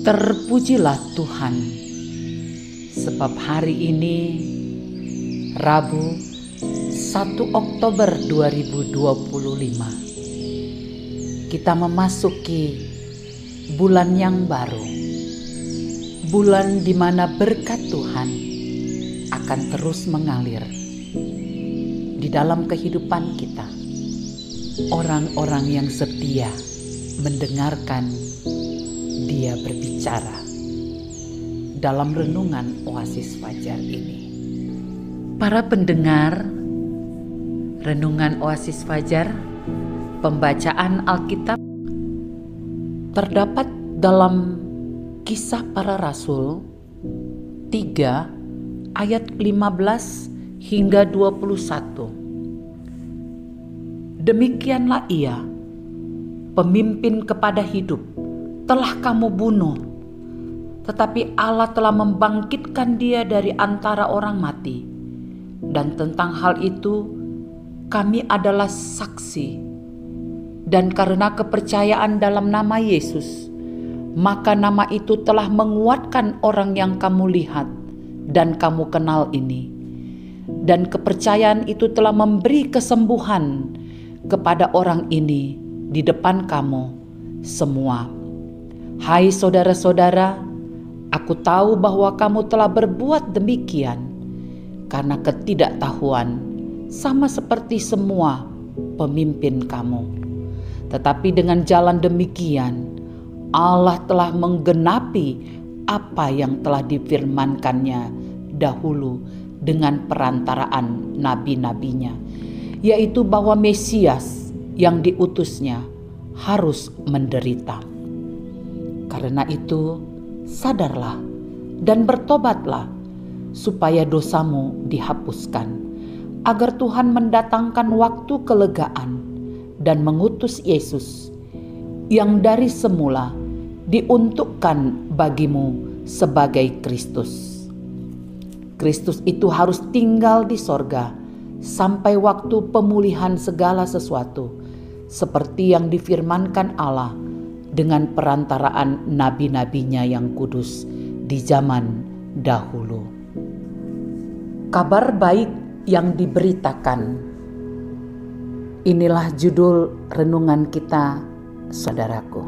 Terpujilah Tuhan, sebab hari ini Rabu 1 Oktober 2025 kita memasuki bulan yang baru, bulan di mana berkat Tuhan akan terus mengalir di dalam kehidupan kita. Orang-orang yang setia mendengarkan Dia berbicara dalam renungan Oasis Fajar ini. Para pendengar renungan Oasis Fajar, pembacaan Alkitab terdapat dalam Kisah Para Rasul 3 ayat 15 hingga 21. Demikianlah ia, pemimpin kepada hidup, telah kamu bunuh, tetapi Allah telah membangkitkan dia dari antara orang mati. Dan tentang hal itu kami adalah saksi. Dan karena kepercayaan dalam nama Yesus, maka nama itu telah menguatkan orang yang kamu lihat dan kamu kenal ini. Dan kepercayaan itu telah memberi kesembuhan kepada orang ini di depan kamu semua. Hai saudara-saudara, aku tahu bahwa kamu telah berbuat demikian karena ketidaktahuan, sama seperti semua pemimpin kamu. Tetapi dengan jalan demikian, Allah telah menggenapi apa yang telah difirmankannya dahulu dengan perantaraan nabi-nabinya, yaitu bahwa Mesias yang diutusnya harus menderita. Karena itu, sadarlah dan bertobatlah supaya dosamu dihapuskan, agar Tuhan mendatangkan waktu kelegaan dan mengutus Yesus yang dari semula diuntukkan bagimu sebagai Kristus. Kristus itu harus tinggal di sorga sampai waktu pemulihan segala sesuatu, seperti yang difirmankan Allah dengan perantaraan nabi-nabinya yang kudus di zaman dahulu. Kabar baik yang diberitakan. Inilah judul renungan kita, saudaraku.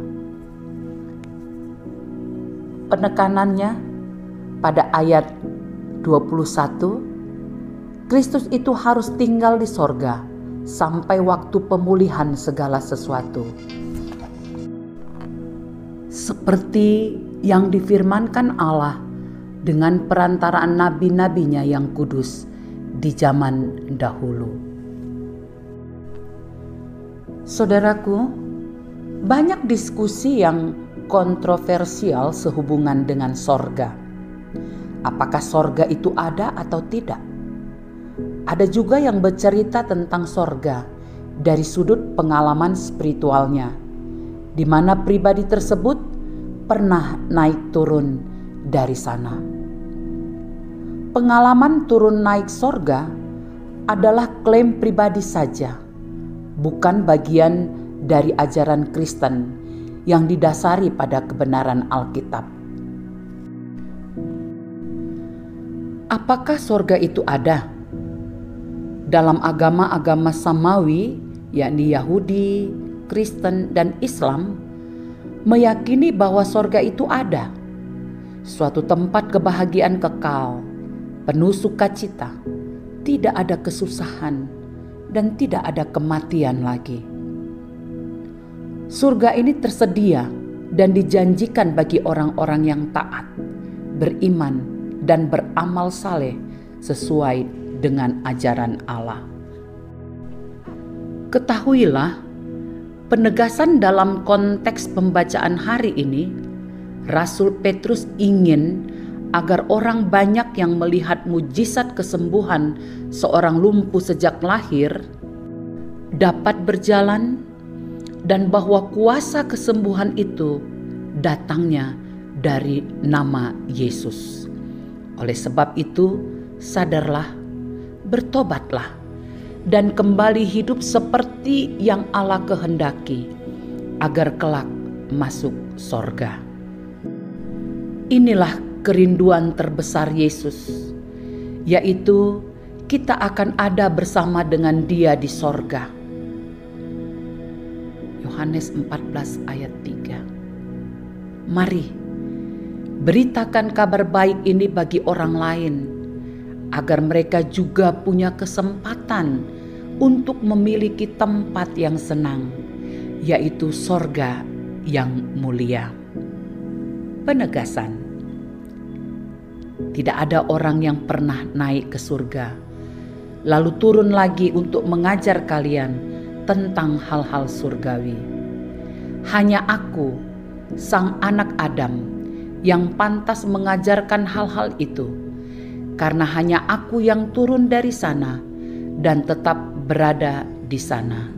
Penekanannya pada ayat 21, Kristus itu harus tinggal di sorga sampai waktu pemulihan segala sesuatu, seperti yang difirmankan Allah dengan perantaraan nabi-nabinya yang kudus di zaman dahulu. Saudaraku, banyak diskusi yang kontroversial sehubungan dengan sorga. Apakah sorga itu ada atau tidak? Ada juga yang bercerita tentang sorga dari sudut pengalaman spiritualnya, di mana pribadi tersebut pernah naik turun dari sana. Pengalaman turun naik sorga adalah klaim pribadi saja, bukan bagian dari ajaran Kristen yang didasari pada kebenaran Alkitab. Apakah sorga itu ada? Dalam agama-agama Samawi, yakni Yahudi, Kristen, dan Islam, meyakini bahwa sorga itu ada, suatu tempat kebahagiaan kekal, penuh sukacita, tidak ada kesusahan, dan tidak ada kematian lagi. Surga ini tersedia dan dijanjikan bagi orang-orang yang taat, beriman, dan beramal saleh sesuai dengan ajaran Allah. Ketahuilah, penegasan dalam konteks pembacaan hari ini, Rasul Petrus ingin agar orang banyak yang melihat mujizat kesembuhan seorang lumpuh sejak lahir dapat berjalan, dan bahwa kuasa kesembuhan itu datangnya dari nama Yesus. Oleh sebab itu, sadarlah, bertobatlah, dan kembali hidup seperti yang Allah kehendaki, agar kelak masuk sorga. Inilah kerinduan terbesar Yesus, yaitu kita akan ada bersama dengan Dia di sorga. Yohanes 14 ayat 3. Mari, beritakan kabar baik ini bagi orang lain, agar mereka juga punya kesempatan untuk memiliki tempat yang senang, yaitu sorga yang mulia. Penegasan: tidak ada orang yang pernah naik ke surga, lalu turun lagi untuk mengajar kalian tentang hal-hal surgawi. Hanya Aku, Sang Anak Adam, yang pantas mengajarkan hal-hal itu, karena hanya Aku yang turun dari sana dan tetap berada di sana.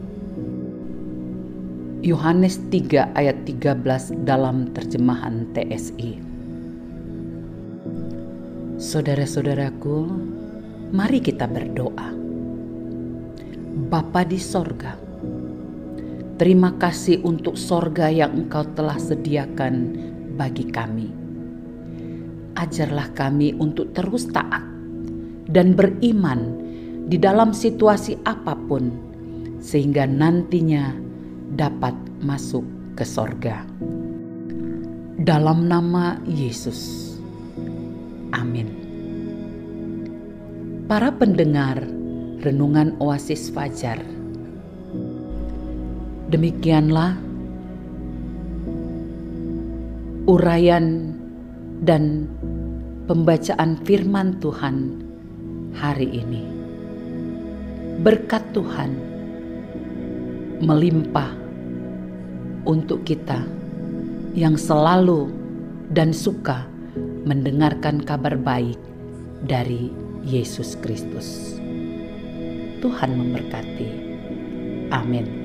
Yohanes 3 ayat 13 dalam terjemahan TSI. Saudara-saudaraku, mari kita berdoa. Bapa di sorga, terima kasih untuk sorga yang Engkau telah sediakan bagi kami. Ajarlah kami untuk terus taat dan beriman di dalam situasi apapun, sehingga nantinya dapat masuk ke sorga. Dalam nama Yesus, amin. Para pendengar Renungan Oasis Fajar, demikianlah uraian dan pembacaan firman Tuhan hari ini. Berkat Tuhan melimpah untuk kita yang selalu dan suka mendengarkan kabar baik dari Yesus Kristus. Tuhan memberkati. Amin.